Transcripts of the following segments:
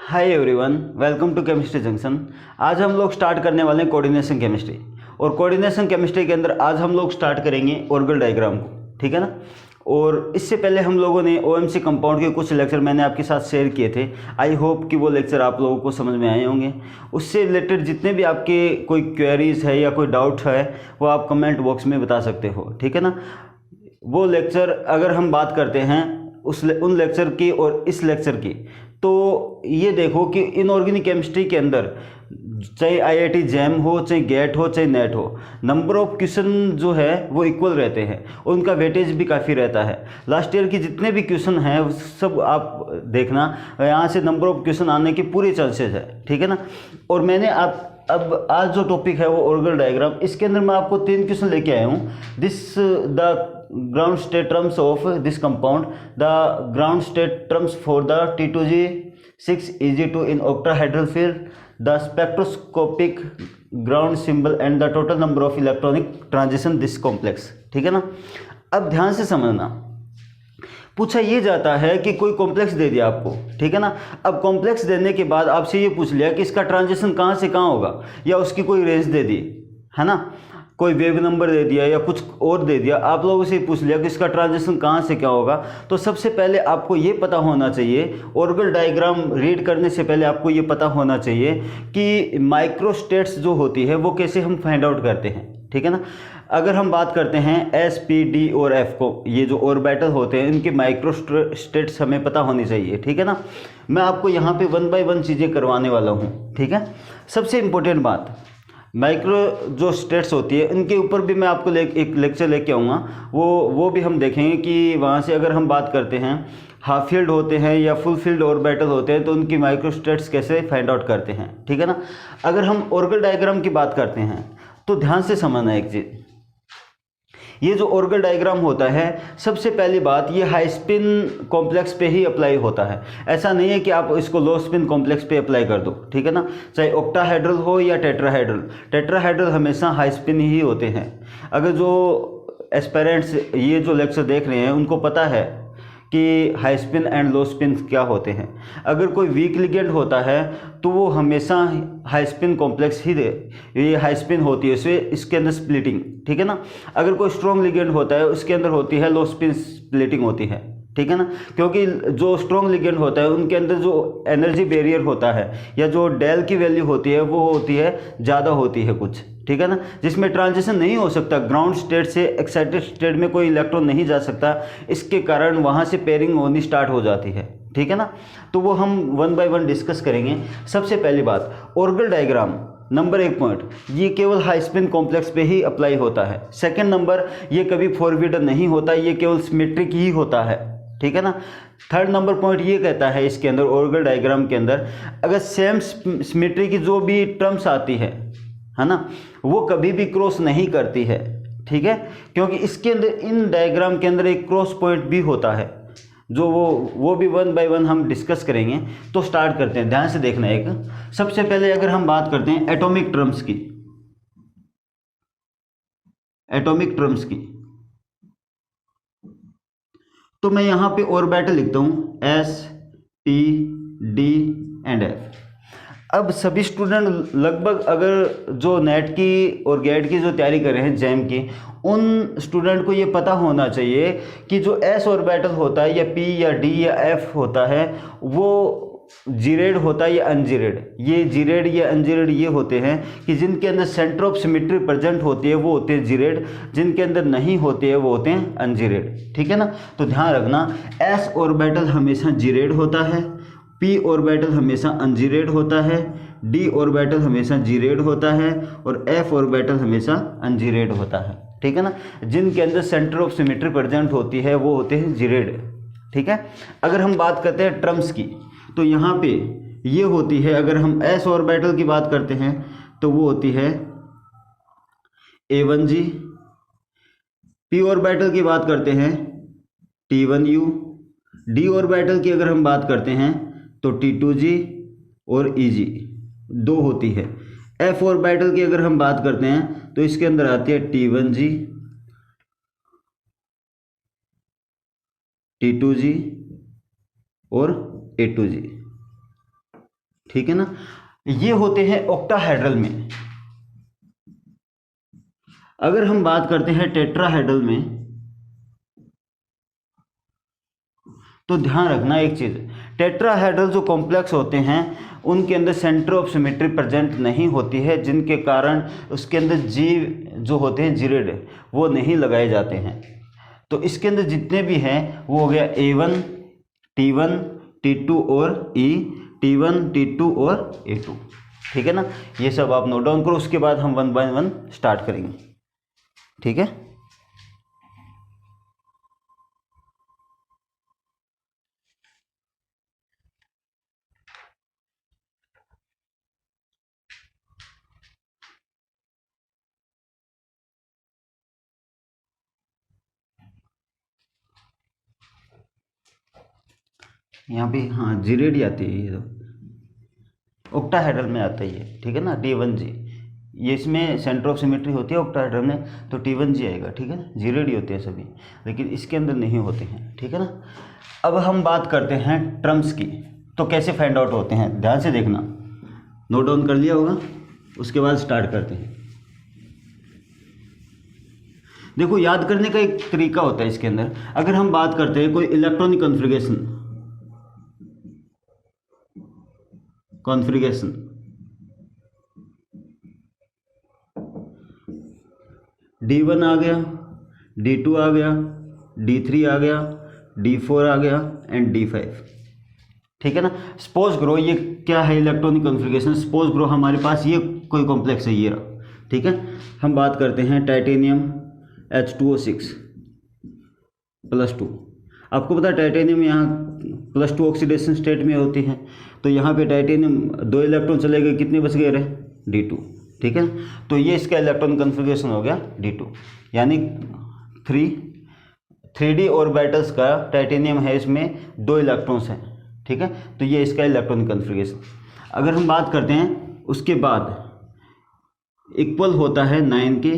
Hi everyone, welcome to chemistry junction. आज हम लोग स्टार्ट करने वाले हैं कोऑर्डिनेशन केमिस्ट्री। और कोऑर्डिनेशन केमिस्ट्री के अंदर आज हम लोग स्टार्ट करेंगे ऑर्गल डायग्राम को, ठीक है ना। और इससे पहले हम लोगों ने ओएमसी कंपाउंड के कुछ लेक्चर मैंने आपके साथ शेयर किए थे। आई होप कि वो लेक्चर आप लोगों को समझ में आए होंगे। उससे रिलेटेड जितने भी आपके कोई क्वेरीज है या कोई डाउट है वो आप कमेंट बॉक्स में बता सकते हो, ठीक है ना। वो लेक्चर अगर हम बात करते हैं उन लेक्चर की और इस लेक्चर की, तो ये देखो कि इनऑर्गेनिक केमिस्ट्री के अंदर चाहे आईआईटी जैम हो, चाहे गेट हो, चाहे नेट हो, नंबर ऑफ क्वेश्चन जो है वो इक्वल रहते हैं और उनका वेटेज भी काफ़ी रहता है। लास्ट ईयर के जितने भी क्वेश्चन हैं सब आप देखना, यहाँ से नंबर ऑफ क्वेश्चन आने के पूरे चांसेस है, ठीक है ना। और मैंने अब आज जो टॉपिक है वो ऑर्गल डायग्राम, इसके अंदर मैं आपको 3 क्वेश्चन लेके आया हूँ। The ground state terms of this compound, the ground state terms for the T2G6 Eg2 in octahedral field, the spectroscopic ground symbol and the total number of electronic transition this complex, ठीक है ना। अब ध्यान से समझना, पूछा ये जाता है कि कोई कॉम्प्लेक्स दे दिया आपको, ठीक है ना। अब कॉम्प्लेक्स देने के बाद आपसे ये पूछ लिया कि इसका ट्रांजिशन कहाँ से कहाँ होगा, या उसकी कोई रेंज दे दी है ना, कोई वेव नंबर दे दिया या कुछ और दे दिया, आप लोगों से पूछ लिया कि इसका ट्रांजिशन कहाँ से क्या होगा। तो सबसे पहले आपको ये पता होना चाहिए, ऑर्गल डायग्राम रीड करने से पहले आपको ये पता होना चाहिए कि माइक्रोस्टेट्स जो होती है वो कैसे हम फाइंड आउट करते हैं, ठीक है ना। अगर हम बात करते हैं एस, पी, डी और एफ को, ये जो ऑर्बिटल होते हैं इनकी माइक्रोस्टेट्स हमें पता होनी चाहिए, ठीक है ना। मैं आपको यहाँ पे 1 बाय 1 चीज़ें करवाने वाला हूँ, ठीक है। सबसे इम्पोर्टेंट बात, माइक्रो जो स्टेट्स होती है इनके ऊपर भी मैं आपको एक लेक्चर लेके आऊँगा, वो भी हम देखेंगे कि वहाँ से अगर हम बात करते हैं हाफ फील्ड होते हैं या फुल फील्ड ऑर्बिटल होते हैं तो उनकी माइक्रो स्टेट्स कैसे फाइंड आउट करते हैं, ठीक है ना। अगर हम ऑर्गल डायग्राम की बात करते हैं तो ध्यान से समझना एक चीज़, ये जो ऑर्गल डायग्राम होता है सबसे पहली बात ये हाई स्पिन कॉम्प्लेक्स पे ही अप्लाई होता है। ऐसा नहीं है कि आप इसको लो स्पिन कॉम्प्लेक्स पे अप्लाई कर दो, ठीक है ना। चाहे ऑक्टाहेड्रल हो या टेट्राहेड्रल, टेट्राहेड्रल हमेशा हाई स्पिन ही होते हैं। अगर जो एस्पेरेंट्स ये जो लेक्चर देख रहे हैं उनको पता है कि high spin and low spin क्या होते हैं। अगर कोई वीक लिगेंड होता है तो वो हमेशा हाई स्पिन कॉम्प्लेक्स ही दे, ये हाई स्पिन होती है, इसके अंदर स्प्लिटिंग, ठीक है ना। अगर कोई स्ट्रॉन्ग लिगेंड होता है उसके अंदर होती है लो स्पिन स्प्लिटिंग होती है, ठीक है ना। क्योंकि जो स्ट्रॉन्ग लिगेंड होता है उनके अंदर जो एनर्जी बैरियर होता है या जो डेल की वैल्यू होती है वो होती है ज़्यादा होती है कुछ, ठीक है ना, जिसमें ट्रांजिशन नहीं हो सकता। ग्राउंड स्टेट से एक्साइटेड स्टेट में कोई इलेक्ट्रॉन नहीं जा सकता, इसके कारण वहाँ से पेयरिंग होनी स्टार्ट हो जाती है, ठीक है ना। तो वो हम 1 बाय 1 डिस्कस करेंगे। सबसे पहली बात, ऑर्गल डायग्राम नंबर 1 पॉइंट, ये केवल हाई स्पिन कॉम्प्लेक्स पे ही अप्लाई होता है। सेकंड नंबर, ये कभी फॉरवर्ड नहीं होता, ये केवल सिमेट्रिक ही होता है, ठीक है ना। थर्ड नंबर पॉइंट ये कहता है इसके अंदर ऑर्गल डायग्राम के अंदर अगर सेम सिमेट्री की जो भी टर्म्स आती है ना, वो कभी भी क्रॉस नहीं करती है, ठीक है। क्योंकि इसके अंदर इन डायग्राम के अंदर एक क्रॉस पॉइंट भी होता है, जो वो भी 1 बाय 1 हम डिस्कस करेंगे। तो स्टार्ट करते हैं, ध्यान से देखना। एक सबसे पहले अगर हम बात करते हैं एटॉमिक टर्म्स की, एटॉमिक टर्म्स की, तो मैं यहाँ पे ऑर्बिटल लिखता हूँ S, P, D and F. अब सभी स्टूडेंट लगभग अगर जो नेट की और गेट की जो तैयारी कर रहे हैं जैम की, उन स्टूडेंट को ये पता होना चाहिए कि जो एस ऑर्बिटल होता है या पी या डी या एफ होता है वो जीरेड होता है या अनजीरेड। ये जीरेड या अनजीरेड ये होते हैं कि जिनके अंदर सेंटर ऑफ सिमेट्री प्रेजेंट होती है वो होते हैं जीरेड, जिनके अंदर नहीं होती है वो होते हैं अनजीरेड, ठीक है ना। तो ध्यान रखना, एस ऑर्बिटल हमेशा जीरेड होता है, पी ऑर्बिटल हमेशा अनजीरेड होता है, डी ऑर्बिटल हमेशा जीरेड होता है और एफ ऑर्बिटल हमेशा अनजीरेड होता है, ठीक है ना। जिनके अंदर सेंटर ऑफ सिमेट्री प्रेजेंट होती है वो होते हैं जीरेड, ठीक है। अगर हम बात करते हैं टर्म्स की, तो यहाँ पे ये होती है, अगर हम एस ऑर्बिटल की बात करते हैं तो वो होती है A1G, पी ऑर्बिटल की बात करते हैं T1U, डी ऑर्बिटल की अगर हम बात करते हैं तो T2G और EG 2 होती है। एफ ऑर्बिटल की अगर हम बात करते हैं तो इसके अंदर आती है T1G, T2G और A2G, ठीक है ना। ये होते हैं ऑक्टाहेड्रल में। अगर हम बात करते हैं टेट्राहेड्रल में, तो ध्यान रखना एक चीज, टेट्राहेड्रल जो कॉम्प्लेक्स होते हैं उनके अंदर सेंटर ऑफ सिमेट्री प्रेजेंट नहीं होती है, जिनके कारण उसके अंदर जी जो होते हैं जीरेड वो नहीं लगाए जाते हैं। तो इसके अंदर जितने भी हैं वो हो गया A1, T1, T2 और E, T1, T2 और A2। ठीक है ना, ये सब आप नोट डाउन करो, उसके बाद हम 1 बाय 1 स्टार्ट करेंगे। ठीक है, यहाँ पे हाँ जीरेड ही आती है, ये तो ऑक्टाहेड्रल में आता है ये। ठीक है ना, T1G, ये इसमें सेंटर ऑफ सिमेट्री होती है ऑक्टाहेड्रल में, तो T1G आएगा। ठीक है ना, जीरेड ही होते हैं सभी, लेकिन इसके अंदर नहीं होते हैं। ठीक है ना, अब हम बात करते हैं टर्म्स की, तो कैसे फाइंड आउट होते हैं, ध्यान से देखना, नोट डाउन कर लिया होगा, उसके बाद स्टार्ट करते हैं। देखो, याद करने का एक तरीका होता है इसके अंदर। अगर हम बात करते हैं कोई इलेक्ट्रॉनिक कॉन्फ़िगरेशन D1 आ गया, D2 आ गया, D3 आ गया, D4 आ गया एंड D5। ठीक है ना, सपोज करो ये क्या है इलेक्ट्रॉनिक कॉन्फ़िगरेशन, सपोज करो हमारे पास ये कोई कॉम्प्लेक्स है, ये रहा। ठीक है, हम बात करते हैं टाइटेनियम H2O6 +2। आपको पता है टाइटेनियम यहाँ +2 ऑक्सीडेशन स्टेट में होती है, तो यहाँ पे टाइटेनियम 2 इलेक्ट्रॉन चले गए, कितने बच गए रहे, D2। ठीक है, तो ये इसका इलेक्ट्रॉन कन्फिग्रेशन हो गया D2, यानी 3D ऑर्बिटल्स का टाइटेनियम है, इसमें 2 इलेक्ट्रॉन्स हैं। ठीक है, तो ये इसका इलेक्ट्रॉन कन्फिग्रेशन। अगर हम बात करते हैं उसके बाद इक्वल होता है 9 के,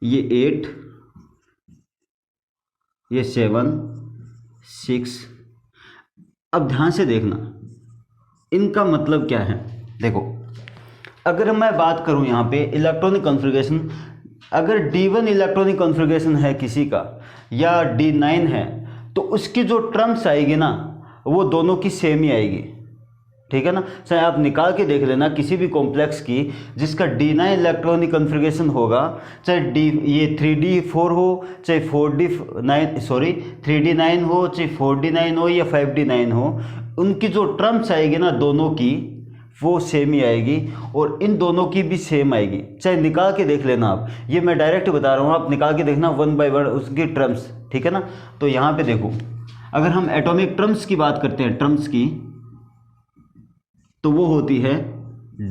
ये 8, ये 7, 6। अब ध्यान से देखना इनका मतलब क्या है। देखो, अगर मैं बात करूं यहाँ पे इलेक्ट्रॉनिक कॉन्फ़िगरेशन, अगर D1 इलेक्ट्रॉनिक कॉन्फ़िगरेशन है किसी का या D9 है, तो उसकी जो टर्म्स आएगी ना वो दोनों की सेम ही आएगी। ठीक है ना, चाहे आप निकाल के देख लेना किसी भी कॉम्प्लेक्स की जिसका D9 इलेक्ट्रॉनिक कॉन्फ़िगरेशन होगा, चाहे ये 3D4 हो, चाहे 3D9 हो, चाहे 4D9 हो या 5D9 हो, उनकी जो टर्म्स आएगी ना दोनों की वो सेम ही आएगी, और इन दोनों की भी सेम आएगी। चाहे निकाल के देख लेना आप, ये मैं डायरेक्ट बता रहा हूँ, आप निकाल के देखना 1 बाय 1 उसकी टर्म्स। ठीक है ना, तो यहाँ पे देखो, अगर हम एटॉमिक टर्म्स की बात करते हैं, टर्म्स की, तो वो होती है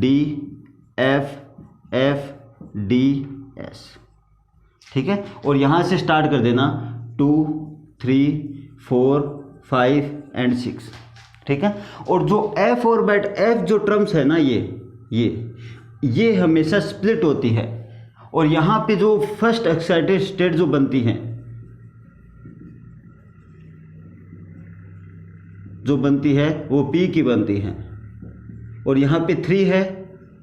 DFFDS। ठीक है, और यहाँ से स्टार्ट कर देना 2, 3, 4, 5 एंड 6। ठीक है, और जो F ऑर्बिट, F जो टर्म्स है ना, ये हमेशा स्प्लिट होती है, और यहाँ पे जो फर्स्ट एक्साइटेड स्टेट जो बनती है, वो P की बनती है, और यहाँ पे 3 है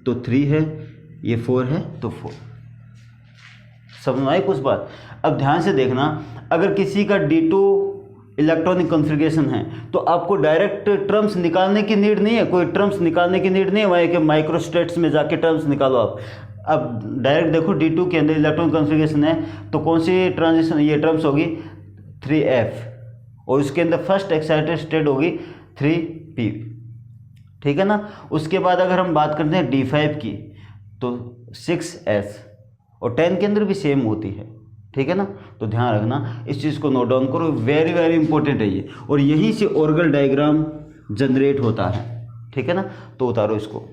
तो 3 है, ये 4 है तो 4। समझ में आई कुछ बात। अब ध्यान से देखना, अगर किसी का D2 इलेक्ट्रॉनिक कॉन्फ़िगरेशन है तो आपको डायरेक्ट टर्म्स निकालने की नीड नहीं है, कोई टर्म्स निकालने की नीड नहीं है, वहाँ के माइक्रोस्टेट्स में जाके टर्म्स निकालो आप। अब डायरेक्ट देखो D2 के अंदर इलेक्ट्रॉनिक कॉन्फ़िगरेशन है तो कौन सी ट्रांजिशन, ये टर्म्स होगी 3F, और उसके अंदर फर्स्ट एक्साइटेड स्टेट होगी 3P। ठीक है ना, उसके बाद अगर हम बात करते हैं D5 की, तो 6S, और 10 के अंदर भी सेम होती है। ठीक है ना, तो ध्यान रखना, इस चीज़ को नोट डाउन करो, वेरी वेरी इंपॉर्टेंट है ये, और यहीं से ऑर्गल डायग्राम जनरेट होता है। ठीक है ना, तो उतारो इसको।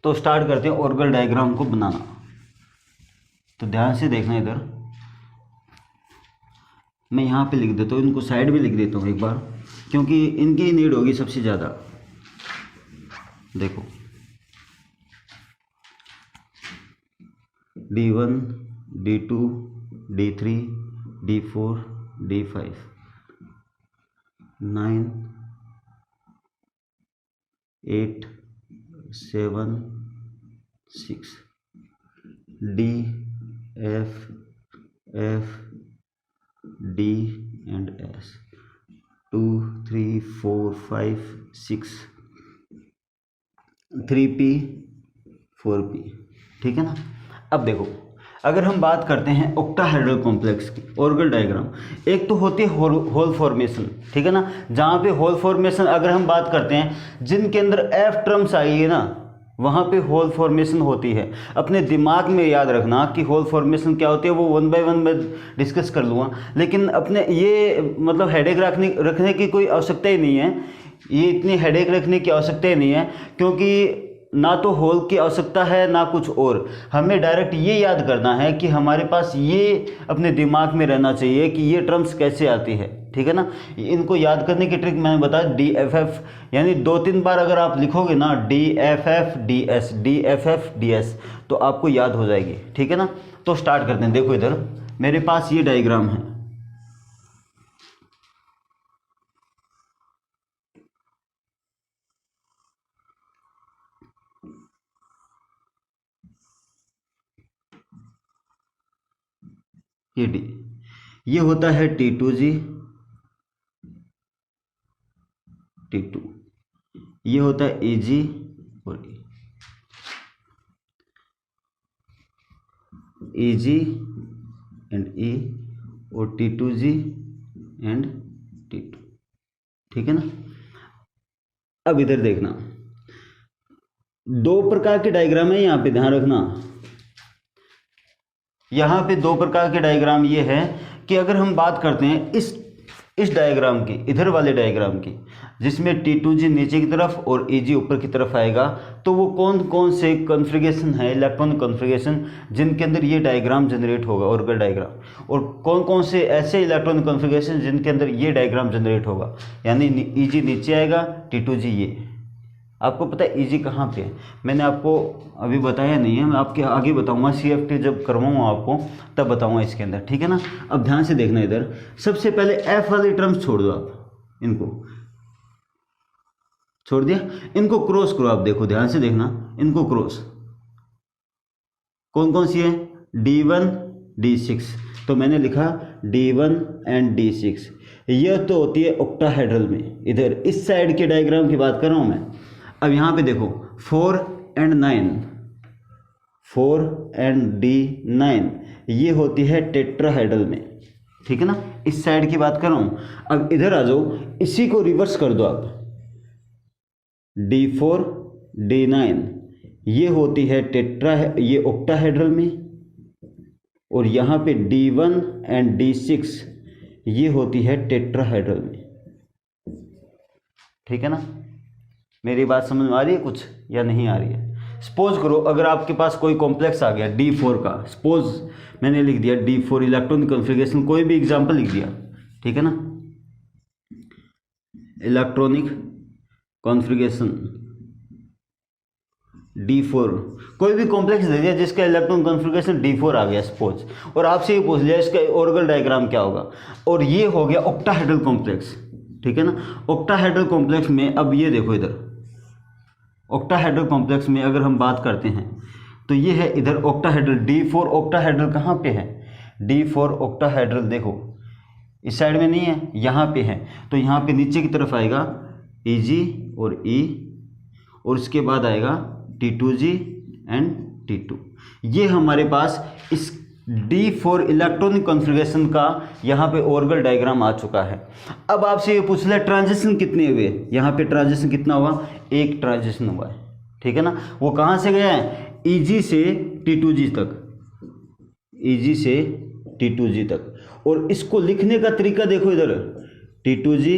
तो स्टार्ट करते हैं ऑर्गल डायग्राम को बनाना। तो ध्यान से देखना, इधर मैं यहाँ पे लिख देता हूँ, इनको साइड भी लिख देता हूँ एक बार, क्योंकि इनकी ही नीड होगी सबसे ज़्यादा। देखो D1, D2, D3, D4, D5, 9, 8, 7, 6, D, F, F, D and S, 2, 3, 4, 5, 6, 3P, 4P, ठीक है ना। अब देखो, अगर हम बात करते हैं ऑक्टाहेड्रल कॉम्प्लेक्स की ऑर्गल डायग्राम, एक तो होती है होल फॉर्मेशन, ठीक है ना, जहाँ पे होल फॉर्मेशन अगर हम बात करते हैं जिनके अंदर एफ टर्म्स आई है ना, वहाँ पे होल फॉर्मेशन होती है। अपने दिमाग में याद रखना कि होल फॉर्मेशन क्या होती है, वो 1 बाय 1 मैं डिस्कस कर लूँगा, लेकिन अपने ये मतलब हेडेक रखने की कोई आवश्यकता ही नहीं है, ये इतनी हेडेक रखने की आवश्यकता ही नहीं है, क्योंकि ना तो होल की आवश्यकता है ना कुछ और। हमें डायरेक्ट ये याद करना है कि हमारे पास ये अपने दिमाग में रहना चाहिए कि ये टर्म्स कैसे आती है, ठीक है ना। इनको याद करने की ट्रिक मैंने बताया, DFF, यानी 2-3 बार अगर आप लिखोगे ना DFF DS DFF DS तो आपको याद हो जाएगी, ठीक है ना। तो स्टार्ट करते हैं। देखो इधर मेरे पास ये डायग्राम है, ये D, ये होता है T2G, T2, ये होता है EG और EG एंड E और T2G एंड T2, ठीक है ना। अब इधर देखना, 2 प्रकार के डायग्राम है, यहाँ पे ध्यान रखना। यहाँ पे 2 प्रकार के डायग्राम ये है कि अगर हम बात करते हैं इस डायग्राम की, इधर वाले डायग्राम की, जिसमें T2G नीचे की तरफ और EG ऊपर की तरफ आएगा, तो वो कौन कौन से कॉन्फ़िगरेशन है, इलेक्ट्रॉनिक कॉन्फ़िगरेशन, जिनके अंदर ये डायग्राम जनरेट होगा, ऑर्गल डायग्राम, और कौन कौन से ऐसे इलेक्ट्रॉनिक कॉन्फ़िगरेशन जिनके अंदर ये डायग्राम जनरेट होगा। यानी EG नीचे आएगा, T2G ये। आपको पता है EG कहाँ पे है, मैंने आपको अभी बताया नहीं है, मैं आपके आगे बताऊंगा, CFT जब करवाऊंगा आपको तब बताऊंगा इसके अंदर, ठीक है ना। अब ध्यान से देखना, इधर सबसे पहले F वाले टर्म्स छोड़ दो, आप इनको छोड़ दिया, इनको क्रॉस करो। आप देखो, ध्यान से देखना, इनको क्रॉस, कौन कौन सी है, D1 D6, तो मैंने लिखा D1 एंड D6, यह तो होती है ऑक्टाहेड्रल में। इधर इस साइड के डायग्राम की बात कर रहा हूं मैं। अब यहाँ पे देखो 4 एंड 9, 4 एंड D9, ये होती है टेट्राहेड्रल में, ठीक है ना। इस साइड की बात कर रहा हूँ। अब इधर आ जाओ, इसी को रिवर्स कर दो आप, D4 D9, ये होती है ये ऑक्टाहेड्रल में, और यहाँ पे D1 एंड D6 ये होती है टेट्राहेड्रल में, ठीक है ना। मेरी बात समझ में आ रही है कुछ या नहीं आ रही है। सपोज करो अगर आपके पास कोई कॉम्प्लेक्स आ गया D4 का, सपोज मैंने लिख दिया D4 इलेक्ट्रॉनिक कॉन्फ़िगरेशन, कोई भी एग्जांपल लिख दिया, ठीक है ना, इलेक्ट्रॉनिक कॉन्फ़िगरेशन D4, कोई भी कॉम्प्लेक्स दे दिया जिसका इलेक्ट्रॉन कॉन्फ़िगरेशन D4 आ गया सपोज, और आपसे ये पूछ लिया इसका ऑर्गल डायग्राम क्या होगा, और ये हो गया ऑक्टाहेड्रल कॉम्प्लेक्स, ठीक है ना। ऑक्टाहेड्रल कॉम्प्लेक्स में अब ये देखो, इधर ऑक्टाहेड्रल कॉम्प्लेक्स में अगर हम बात करते हैं तो ये है इधर ऑक्टाहेड्रल, D4 ऑक्टाहेड्रल कहाँ पे है, D4 ऑक्टाहेड्रल देखो इस साइड में नहीं है, यहाँ पे है, तो यहाँ पे नीचे की तरफ आएगा EG और E, और इसके बाद आएगा T2G एंड T2। ये हमारे पास इस D4 इलेक्ट्रॉनिक कॉन्फ़िगरेशन का यहाँ पे ऑर्गल डायग्राम आ चुका है। अब आपसे ये पूछ लिया ट्रांजिशन कितने हुए, यहाँ पे ट्रांजिशन कितना हुआ, एक ट्रांजिशन हुआ है, ठीक है ना। वो कहाँ से गया है, EG से T2G तक, EG से T2G तक, और इसको लिखने का तरीका देखो, इधर T2G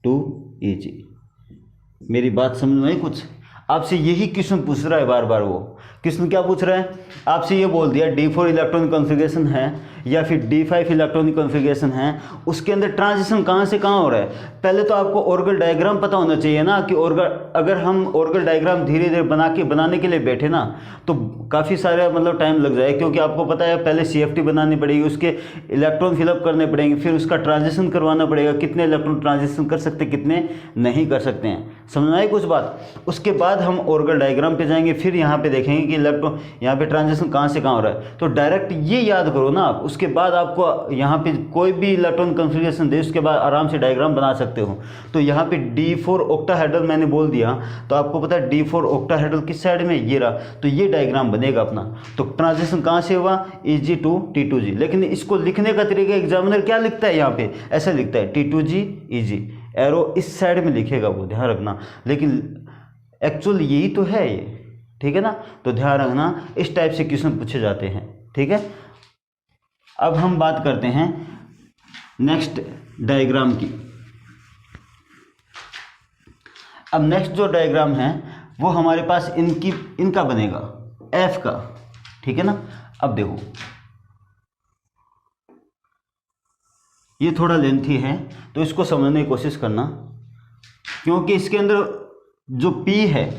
to EG। मेरी बात समझ में आई कुछ। आपसे यही क्वेश्चन पूछ रहा है बार बार। वो क्वेश्चन क्या पूछ रहा है आपसे, ये बोल दिया D4 इलेक्ट्रॉनिक कॉन्फ़िगरेशन है या फिर D5 इलेक्ट्रॉनिक कॉन्फ़िगरेशन है, उसके अंदर ट्रांजिशन कहाँ से कहाँ हो रहा है। पहले तो आपको ऑर्गल डायग्राम पता होना चाहिए ना कि ऑर्गल, अगर हम ऑर्गल डायग्राम धीरे धीरे बनाने के लिए बैठे ना तो काफ़ी सारे मतलब टाइम लग जाए, क्योंकि आपको पता है पहले CFT बनानी पड़ेगी, उसके इलेक्ट्रॉन फिलअप करने पड़ेंगे, फिर उसका ट्रांजिशन करवाना पड़ेगा, कितने इलेक्ट्रॉन ट्रांजिशन कर सकते कितने नहीं कर सकते हैं, समझ आई कुछ बात। उसके बाद हम ऑर्गल डायग्राम पे जाएंगे, फिर यहाँ पे देखेंगे कि इलेक्ट्रॉन यहाँ पे ट्रांजिशन कहाँ से कहाँ हो रहा है। तो डायरेक्ट ये याद करो ना आप, उसके बाद आपको यहाँ पे कोई भी इलेक्ट्रॉन कॉन्फ़िगरेशन दे उसके बाद आराम से डायग्राम बना सकते हो। तो यहाँ पे D4 ऑक्टाहेड्रल मैंने बोल दिया, तो आपको पता है D4 ऑक्टाहेड्रल किस साइड में, ये रहा, तो ये डायग्राम बनेगा अपना। तो ट्रांजिशन कहाँ से हुआ, Eg to T2G, लेकिन इसको लिखने का तरीका एग्जामिनर क्या लिखता है, यहाँ पे ऐसा लिखता है T2G Eg, एरो इस साइड में लिखेगा वो, ध्यान रखना, लेकिन एक्चुअल यही तो है ये, ठीक है ना। तो ध्यान रखना, इस टाइप से क्वेश्चन पूछे जाते हैं, ठीक है। अब हम बात करते हैं नेक्स्ट डायग्राम की। अब नेक्स्ट जो डायग्राम है वो हमारे पास इनका बनेगा F का, ठीक है ना। अब देखो ये थोड़ा लेंथी है तो इसको समझने की कोशिश करना, क्योंकि इसके अंदर जो P है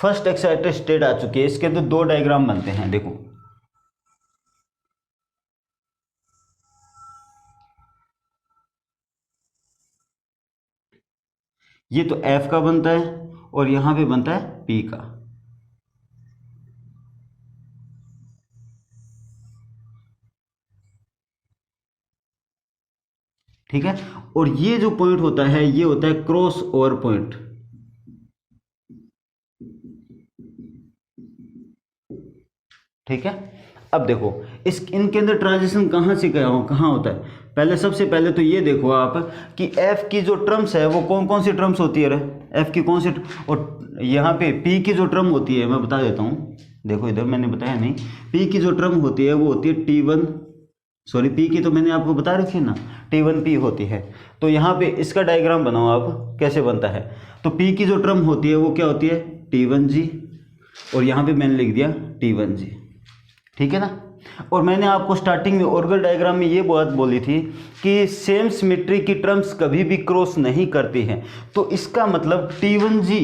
फर्स्ट एक्साइटेड स्टेट आ चुकी है, इसके अंदर दो डायग्राम बनते हैं। देखो ये तो F का बनता है और यहां पे बनता है P का, ठीक है। और ये जो पॉइंट होता है ये होता है क्रॉस ओवर पॉइंट, ठीक है। अब देखो इनके अंदर ट्रांजिशन कहाँ से कहाँ होता है। पहले सबसे पहले तो ये देखो आप कि F की जो टर्म्स है वो कौन कौन सी टर्म्स होती है, F की कौन सी, और यहाँ पे P की जो टर्म होती है मैं बता देता हूँ। देखो इधर मैंने बताया नहीं, P की जो टर्म होती है वो होती है T1, सॉरी P की तो मैंने आपको बता रखी है ना, T1P होती है। तो यहाँ पे इसका डायग्राम बनाओ आप कैसे बनता है। तो P की जो टर्म होती है वो क्या होती है T1G, और यहाँ पे मैंने लिख दिया T1G, ठीक है ना। और मैंने आपको स्टार्टिंग में ऑर्गल डायग्राम में ये बात बोली थी कि सेम सिमेट्री की टर्म्स कभी भी क्रॉस नहीं करती हैं, तो इसका मतलब T1G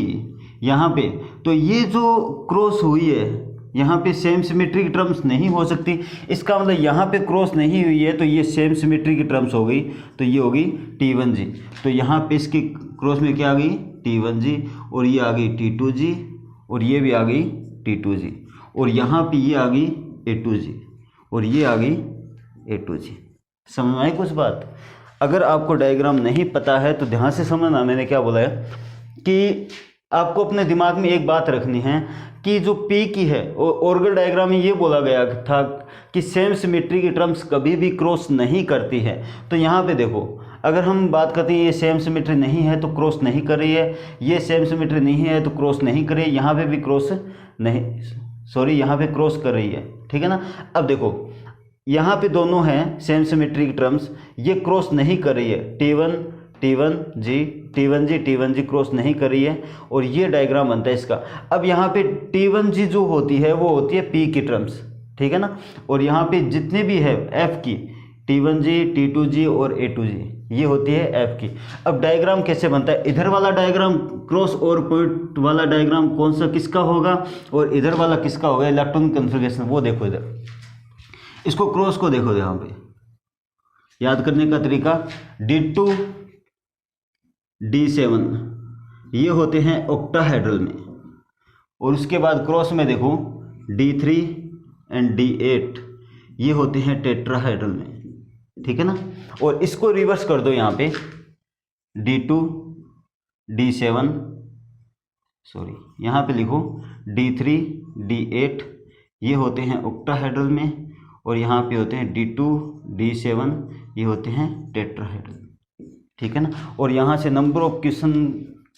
यहाँ पे, तो ये जो क्रॉस हुई है यहाँ पे सेम सिमेट्री की टर्म्स नहीं हो सकती, इसका मतलब यहाँ पे क्रॉस नहीं हुई है तो ये सेम सिमेट्री की टर्म्स हो गई, तो ये होगी T1G। तो यहाँ पे इसकी क्रॉस में क्या आ गई T1G, और ये आ गई T2G, और ये भी आ गई T2G, और यहाँ पे ये आ गई A2G, और ये आ गई A2G। समझ में आई कुछ बात। अगर आपको डायग्राम नहीं पता है तो ध्यान से समझना, मैंने क्या बोला है कि आपको अपने दिमाग में एक बात रखनी है कि जो P की है ऑर्गल डायग्राम में ये बोला गया था कि सेम सिमेट्री की टर्म्स कभी भी क्रॉस नहीं करती है। तो यहाँ पे देखो अगर हम बात करते हैं ये सेम सिमेट्री नहीं है तो क्रॉस नहीं कर रही है, ये सेम सिमेट्री नहीं है तो क्रॉस नहीं कर रही है, यहाँ पे भी क्रॉस नहीं, सॉरी यहाँ पे क्रॉस कर रही है, ठीक है ना। अब देखो यहाँ पे दोनों हैं सेम सिमेट्री की टर्म्स, ये क्रॉस नहीं कर रही है, T1G क्रॉस नहीं कर रही है, और ये डायग्राम बनता है इसका। अब यहाँ पे T1G जो होती है वो होती है P की टर्म्स, ठीक है ना, और यहाँ पे जितने भी है F की T1G, T2G और A2G, ये होती है F की। अब डायग्राम कैसे बनता है, इधर वाला डायग्राम क्रॉस ओवर पॉइंट वाला डायग्राम कौन सा किसका होगा और इधर वाला किसका होगा इलेक्ट्रॉन कॉन्फ़िगरेशन, वो देखो इधर, इसको क्रॉस को देखो यहाँ पे। याद करने का तरीका D2 D7 ये होते हैं ऑक्टाहेड्रल में, और उसके बाद क्रॉस में देखो D3 एंड D8 ये होते हैं टेट्राहेड्रल में, ठीक है ना। और इसको रिवर्स कर दो, यहाँ पे D2 D7, सॉरी यहाँ पे लिखो D3 D8 ये होते हैं ऑक्टाहेड्रल में, और यहाँ पे होते हैं D2 D7 ये होते हैं टेट्राहेड्रल, ठीक है ना। और यहाँ से नंबर ऑफ क्वेश्चन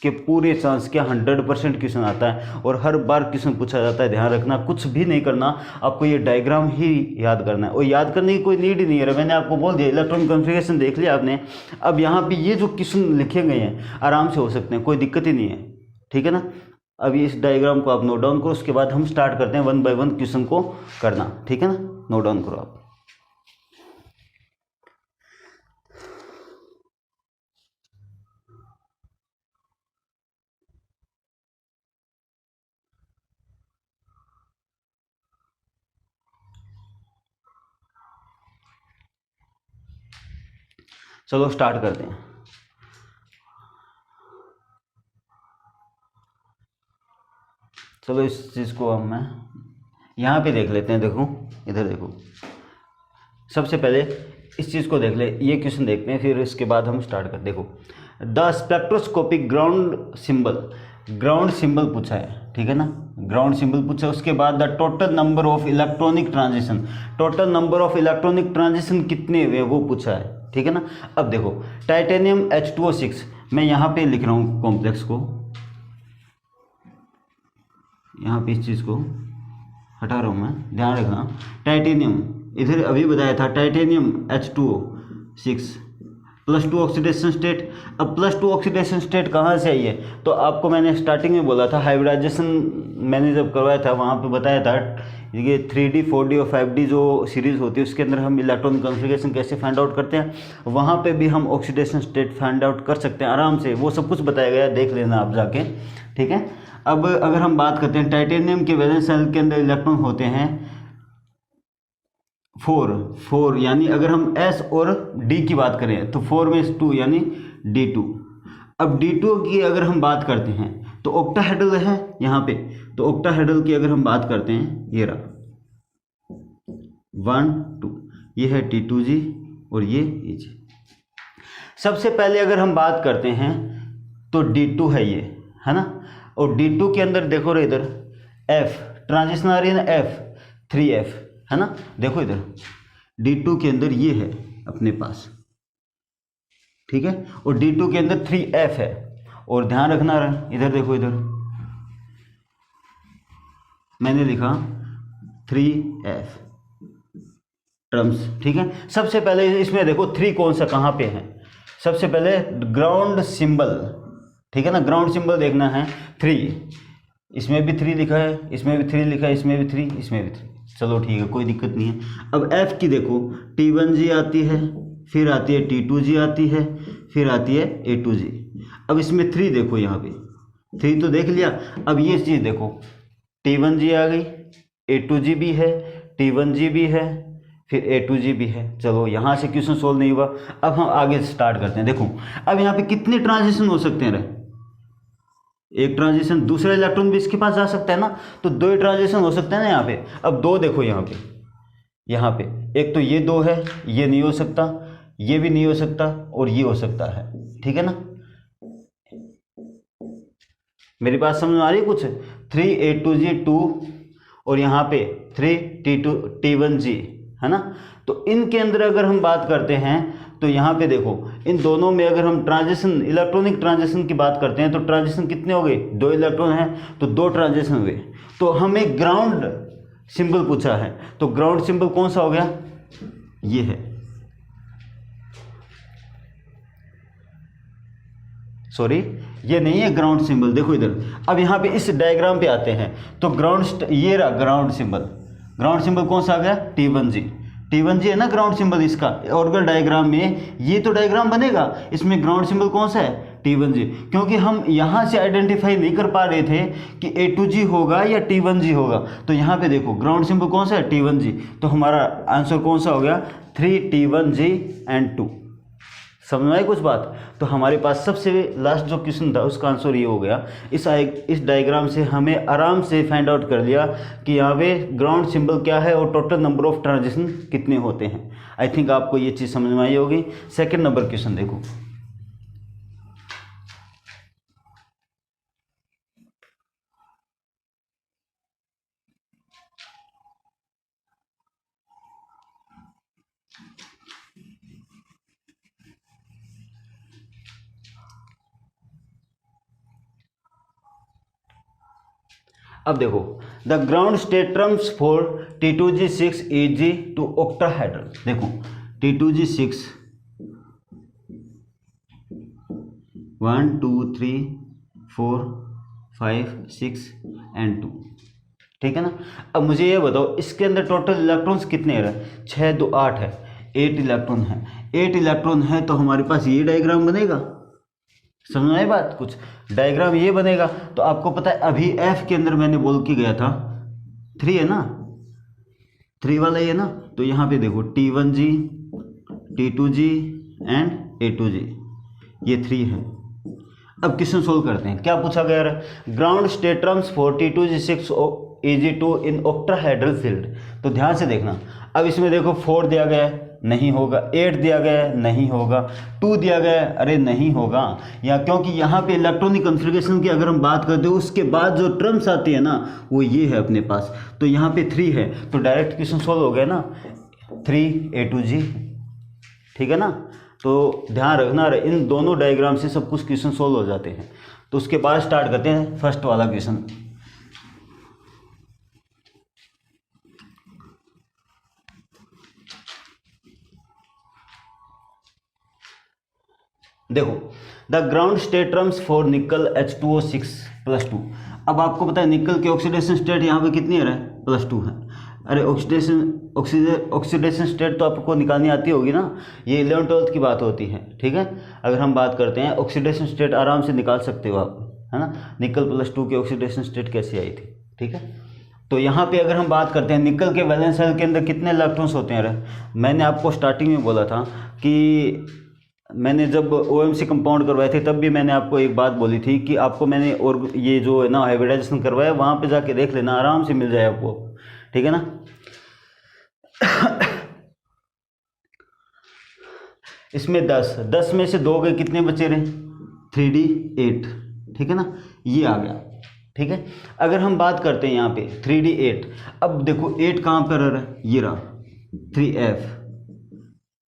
के पूरे चांस क्या 100% क्वेश्चन आता है, और हर बार क्वेश्चन पूछा जाता है। ध्यान रखना, कुछ भी नहीं करना, आपको ये डायग्राम ही याद करना है, और याद करने की कोई नीड ही नहीं है। मैंने आपको बोल दिया इलेक्ट्रॉन कॉन्फ़िगरेशन देख लिया आपने। अब यहाँ पे ये जो क्वेश्चन लिखे गए हैं आराम से हो सकते हैं, कोई दिक्कत ही नहीं है, ठीक है ना। अभी इस डायग्राम को आप नोट डाउन करो, उसके बाद हम स्टार्ट करते हैं 1 बाय 1 क्वेश्चन को करना, ठीक है ना। नोट डाउन करो आप। चलो स्टार्ट करते हैं। चलो इस चीज़ को हम मैं यहाँ पे देख लेते हैं। देखो इधर देखो, सबसे पहले इस चीज़ को देख ले, ये क्वेश्चन देखते हैं, फिर इसके बाद हम स्टार्ट कर। देखो द स्पेक्ट्रोस्कोपिक ग्राउंड सिंबल पूछा है, ठीक है ना, ग्राउंड सिंबल पूछा है। उसके बाद the total number of electronic transition, total number of electronic transition कितने हुए वो पूछा है, ठीक है ना। अब देखो टाइटेनियम H2O6, मैं यहाँ पे लिख रहा हूँ कॉम्प्लेक्स को, यहाँ पे इस चीज़ को हटा रहा हूँ मैं, ध्यान रखना। टाइटेनियम इधर अभी बताया था, टाइटेनियम H2O6 +2 ऑक्सीडेशन स्टेट। अब +2 ऑक्सीडेशन स्टेट कहाँ से आई है, तो आपको मैंने स्टार्टिंग में बोला था, हाइब्रिडाइजेशन मैंने जब करवाया था वहाँ पे बताया था, ये 3D 4D और 5D जो सीरीज़ होती है उसके अंदर हम इलेक्ट्रॉनिक कॉन्फ़िगरेशन कैसे फाइंड आउट करते हैं, वहाँ पे भी हम ऑक्सीडेशन स्टेट फाइंड आउट कर सकते हैं आराम से, वो सब कुछ बताया गया है, देख लेना आप जाके, ठीक है। अब अगर हम बात करते हैं टाइटेनियम के वैलेंस शेल के अंदर इलेक्ट्रॉन होते हैं 4 यानी अगर हम S और D की बात करें तो 4 में 2 यानी D2। अब D2 की अगर हम बात करते हैं तो ऑक्टाहेड्रल है यहाँ पे, तो ऑक्टाहेड्रल की अगर हम बात करते हैं, ये रहा 1 2, ये है T2G और ये Eg। सबसे पहले अगर हम बात करते हैं तो D2 है ये, है ना, और D2 के अंदर देखो रे इधर F ट्रांजिशन आ रही है ना, F 3F है ना, देखो इधर D2 के अंदर ये है अपने पास, ठीक है, और D2 के अंदर 3F है। और ध्यान रखना रहा, इधर देखो, इधर मैंने लिखा 3F टर्म्स, ठीक है। सबसे पहले इसमें देखो 3 कौन सा कहाँ पे है, सबसे पहले ग्राउंड सिंबल, ठीक है ना, ग्राउंड सिंबल देखना है 3, इसमें भी 3 लिखा है, इसमें भी 3 लिखा है, इसमें भी 3, इसमें भी 3, चलो ठीक है, कोई दिक्कत नहीं है। अब F की देखो T1G आती है, फिर आती है T2G आती है, फिर आती है A2G। अब इसमें 3 देखो, यहाँ पे 3 तो देख लिया। अब ये चीज़ देखो T1G आ गई, A2G भी है, T1G भी है, फिर A2G भी है। चलो यहाँ से क्वेश्चन सोल्व नहीं हुआ, अब हम आगे स्टार्ट करते हैं। देखो अब यहाँ पे कितने ट्रांजिशन हो सकते हैं रे, एक ट्रांजिशन, दूसरा इलेक्ट्रॉन भी इसके पास जा सकता है ना, तो 2 ट्रांजिशन हो सकते हैं ना यहाँ पे। अब 2 देखो यहाँ पे एक तो ये 2 है, ये नहीं हो सकता, ये भी नहीं हो सकता, और ये हो सकता है, ठीक है ना। मेरी बात समझ में आ रही है कुछ, 3A2G 2 और यहाँ पे 3T1G है ना। तो इनके अंदर अगर हम बात करते हैं तो यहाँ पे देखो इन दोनों में अगर हम ट्रांजिशन, इलेक्ट्रॉनिक ट्रांजिशन की बात करते हैं तो ट्रांजिशन कितने हो गए, 2 इलेक्ट्रॉन हैं तो 2 ट्रांजिशन हुए। तो हमें ग्राउंड सिंबल पूछा है, तो ग्राउंड सिंबल कौन सा हो गया, ये है, सॉरी ये नहीं है ग्राउंड सिंबल, देखो इधर। अब यहाँ पे इस डायग्राम पे आते हैं तो ये रहा ग्राउंड सिंबल कौन सा आ गया, T1G है ना ग्राउंड सिंबल इसका, ऑर्गल डायग्राम में ये तो डायग्राम बनेगा, इसमें ग्राउंड सिंबल कौन सा है, T1G। क्योंकि हम यहाँ से आइडेंटिफाई नहीं कर पा रहे थे कि A2G होगा या T1G होगा, तो यहाँ पे देखो ग्राउंड सिंबल कौन सा है, T1G, तो हमारा आंसर कौन सा हो गया, 3T1G and 2। समझ में आई कुछ बात। तो हमारे पास सबसे लास्ट जो क्वेश्चन था उसका आंसर ये हो गया। इस डायग्राम से हमें आराम से फाइंड आउट कर लिया कि यहाँ पे ग्राउंड सिंबल क्या है और टोटल नंबर ऑफ ट्रांजिशन कितने होते हैं। आई थिंक आपको ये चीज़ समझ में आई होगी। सेकंड नंबर क्वेश्चन देखो, अब देखो the ground state terms for T2G6 Eg to octahedral. देखो T2G6 1 2 3 4 5 6 एंड 2, ठीक है ना। अब मुझे ये बताओ इसके अंदर टोटल इलेक्ट्रॉन्स कितने हैं? 6 2 8 है, 8 इलेक्ट्रॉन है। 8 इलेक्ट्रॉन है तो हमारे पास ये डायग्राम बनेगा। समझ में आई बात? कुछ डायग्राम ये बनेगा। तो आपको पता है अभी एफ के अंदर मैंने बोल के गया था 3 है ना, 3 वाला ये ना। तो यहाँ पे देखो T1G T2G एंड A2G, ये 3 है। अब क्वेश्चन सोल्व करते हैं। क्या पूछा गया है? Ground state terms for T2G6 Eg2 in octahedral field. तो ध्यान से देखना। अब इसमें देखो 4 दिया गया है, नहीं होगा। 8 दिया गया है, नहीं होगा। 2 दिया गया है, अरे नहीं होगा। या क्योंकि यहाँ पे इलेक्ट्रॉनिक कॉन्फ़िगरेशन की अगर हम बात करते हैं उसके बाद जो टर्म्स आती है ना वो ये है अपने पास। तो यहाँ पे 3 है तो डायरेक्ट क्वेश्चन सोल्व हो गया ना, 3 A2G, ठीक है ना। तो ध्यान रखना इन दोनों डायग्राम से सब कुछ क्वेश्चन सोल्व हो जाते हैं। तो उसके बाद स्टार्ट करते हैं फर्स्ट वाला क्वेश्चन। देखो the ground state terms for निकल H2O6 +2। अब आपको पता है निकल की ऑक्सीडेशन स्टेट यहाँ पे कितनी है? +2 है। अरे ऑक्सीडेशन स्टेट तो आपको निकालनी आती होगी ना, ये 11th 12th की बात होती है, ठीक है। अगर हम बात करते हैं ऑक्सीडेशन स्टेट आराम से निकाल सकते हो आप, है ना। निकल +2 की ऑक्सीडेशन स्टेट कैसी आई थी, ठीक है। तो यहाँ पे अगर हम बात करते हैं निकल के वैलेंस शेल के अंदर कितने इलेक्ट्रॉन्स होते हैं? अरे मैंने आपको स्टार्टिंग में बोला था कि मैंने जब OMC कंपाउंड करवाए थे तब भी मैंने आपको एक बात बोली थी कि आपको मैंने और ये जो है ना हाइब्रिडाइजेशन करवाया वहाँ पे जाके देख लेना, आराम से मिल जाए आपको, ठीक है ना। इसमें 10 में से 2 गए, कितने बचे रहे? 3D8, ठीक है ना, ये आ गया, ठीक है। अगर हम बात करते हैं यहाँ पे 3D8, अब देखो 8 कहाँ पर रहा है? ये रहा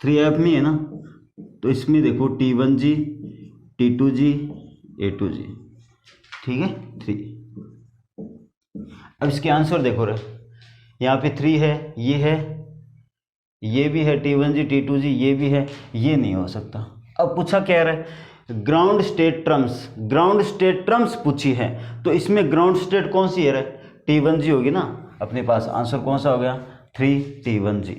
3F में है ना। तो इसमें देखो T1G T2G A2G, ठीक है, 3। अब इसके आंसर देखो रहे, यहाँ पे 3 है, ये भी है T1G T2G, ये भी है, ये नहीं हो सकता। अब पूछा क्या रहा है? ग्राउंड स्टेट टर्म्स पूछी है। तो इसमें ग्राउंड स्टेट कौन सी है? T1G होगी ना अपने पास। आंसर कौन सा हो गया? 3 T1G,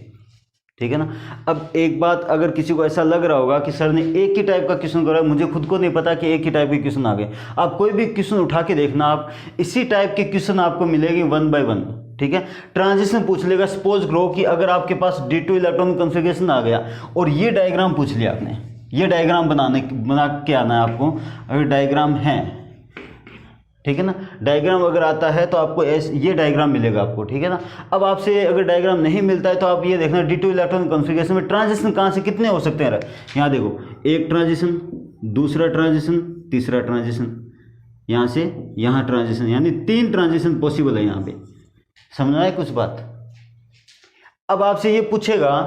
ठीक है ना। अब एक बात, अगर किसी को ऐसा लग रहा होगा कि सर ने एक ही टाइप का क्वेश्चन करा, मुझे खुद को नहीं पता कि एक ही टाइप के क्वेश्चन आ गए। आप कोई भी क्वेश्चन उठा के देखना, आप इसी टाइप के क्वेश्चन आपको मिलेगी 1 by 1, ठीक है। ट्रांजिशन पूछ लेगा, सपोज करो कि अगर आपके पास D2 इलेक्ट्रॉन कॉन्फ़िगरेशन आ गया और ये डायग्राम पूछ लिया आपने, ये डायग्राम बना के आना है आपको। अगर डायग्राम है, ठीक है ना, डायग्राम अगर आता है तो आपको ये डायग्राम मिलेगा आपको, ठीक है ना। अब आपसे अगर डायग्राम नहीं मिलता है तो आप ये देखना D2 इलेक्ट्रॉन कॉन्फ़िगरेशन में ट्रांजिशन कहाँ से कितने हो सकते हैं। यहाँ देखो, एक ट्रांजिशन, दूसरा ट्रांजिशन, तीसरा ट्रांजिशन, यहाँ से यहाँ ट्रांजिशन, यानी 3 ट्रांजिशन पॉसिबल है यहाँ पे। समझ आए कुछ बात? अब आपसे ये पूछेगा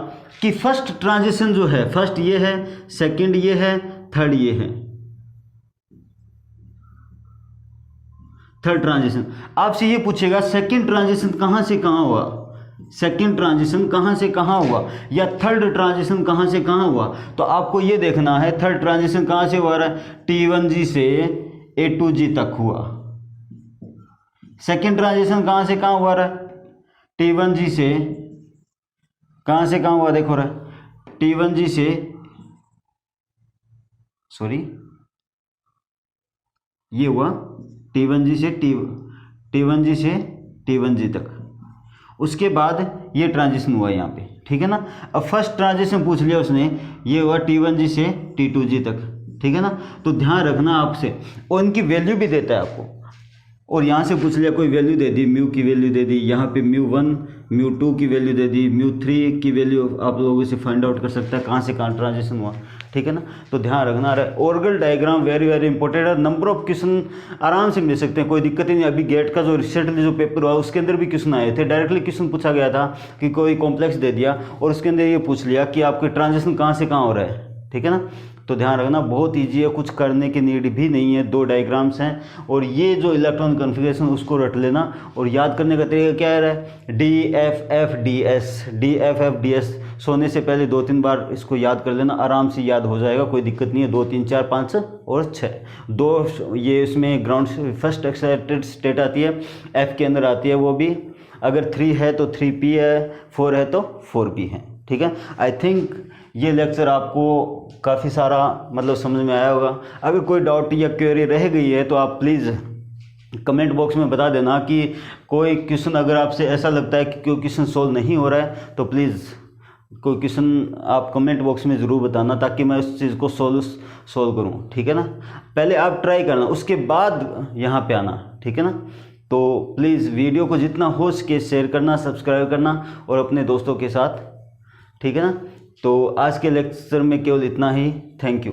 कि फर्स्ट ट्रांजिशन जो है, फर्स्ट ये है, सेकंड ये है, थर्ड ये है, थर्ड ट्रांजिशन। आपसे ये पूछेगा सेकंड ट्रांजिशन कहाँ से कहाँ हुआ, सेकंड ट्रांजिशन कहाँ से कहाँ हुआ, या थर्ड ट्रांजिशन कहाँ से कहाँ हुआ। तो आपको ये देखना है थर्ड ट्रांजिशन कहाँ से हुआ है? T1G से A2G तक हुआ। सेकंड ट्रांजिशन कहाँ से कहाँ हुआ है? T1G से कहाँ से कहाँ हुआ? देखो रहा T1G से, सॉरी ये हुआ T1G से T1G से T1G तक। उसके बाद ये ट्रांजिशन हुआ यहाँ पे, ठीक है ना। अब फर्स्ट ट्रांजिशन पूछ लिया उसने, ये हुआ T1G से T2G तक, ठीक है ना। तो ध्यान रखना आपसे, और इनकी वैल्यू भी देता है आपको। और यहाँ से पूछ लिया, कोई वैल्यू दे दी, म्यू की वैल्यू दे दी, यहाँ पे μ1 μ2 की वैल्यू दे दी, μ3 की वैल्यू आप लोगों से फाइंड आउट कर सकता है कहाँ से कहाँ ट्रांजिशन हुआ, ठीक है ना। तो ध्यान रखना रहा। Orgel diagram very very important है। नंबर ऑफ क्वेश्चन आराम से मिल सकते हैं, कोई दिक्कत ही नहीं। अभी गेट का जो रिसेंटली जो पेपर हुआ उसके अंदर भी क्वेश्चन आए थे। डायरेक्टली क्वेश्चन पूछा गया था कि कोई कॉम्प्लेक्स दे दिया और उसके अंदर ये पूछ लिया कि आपके ट्रांजिशन कहाँ से कहाँ हो रहा है, ठीक है ना। तो ध्यान रखना बहुत ईजी है, कुछ करने की नीड भी नहीं है, 2 डायग्राम्स हैं और ये जो इलेक्ट्रॉन कन्फिग्रेशन उसको रट लेना। और याद करने का तरीका क्या है, DFFDS सोने से पहले 2-3 बार इसको याद कर लेना, आराम से याद हो जाएगा, कोई दिक्कत नहीं है। 2 3 4 5 और 6, 2 ये इसमें ग्राउंड फर्स्ट एक्साइटेड स्टेट आती है, F के अंदर आती है, वो भी अगर 3 है तो 3p है, 4 है तो 4p है। ठीक है, आई थिंक ये लेक्चर आपको काफ़ी सारा मतलब समझ में आया होगा। अगर कोई डाउट या क्वेरी रह गई है तो आप प्लीज़ कमेंट बॉक्स में बता देना कि कोई क्वेश्चन अगर आपसे ऐसा लगता है कि कोई क्वेश्चन सोल्व नहीं हो रहा है तो प्लीज़ कोई क्वेश्चन आप कमेंट बॉक्स में ज़रूर बताना, ताकि मैं उस चीज़ को सोल्व करूँ। ठीक है ना, पहले आप ट्राई करना, उसके बाद यहाँ पे आना। ठीक है ना, तो प्लीज़ वीडियो को जितना हो सके शेयर करना, सब्सक्राइब करना और अपने दोस्तों के साथ। ठीक है ना, तो आज के लेक्चर में केवल इतना ही। Thank you.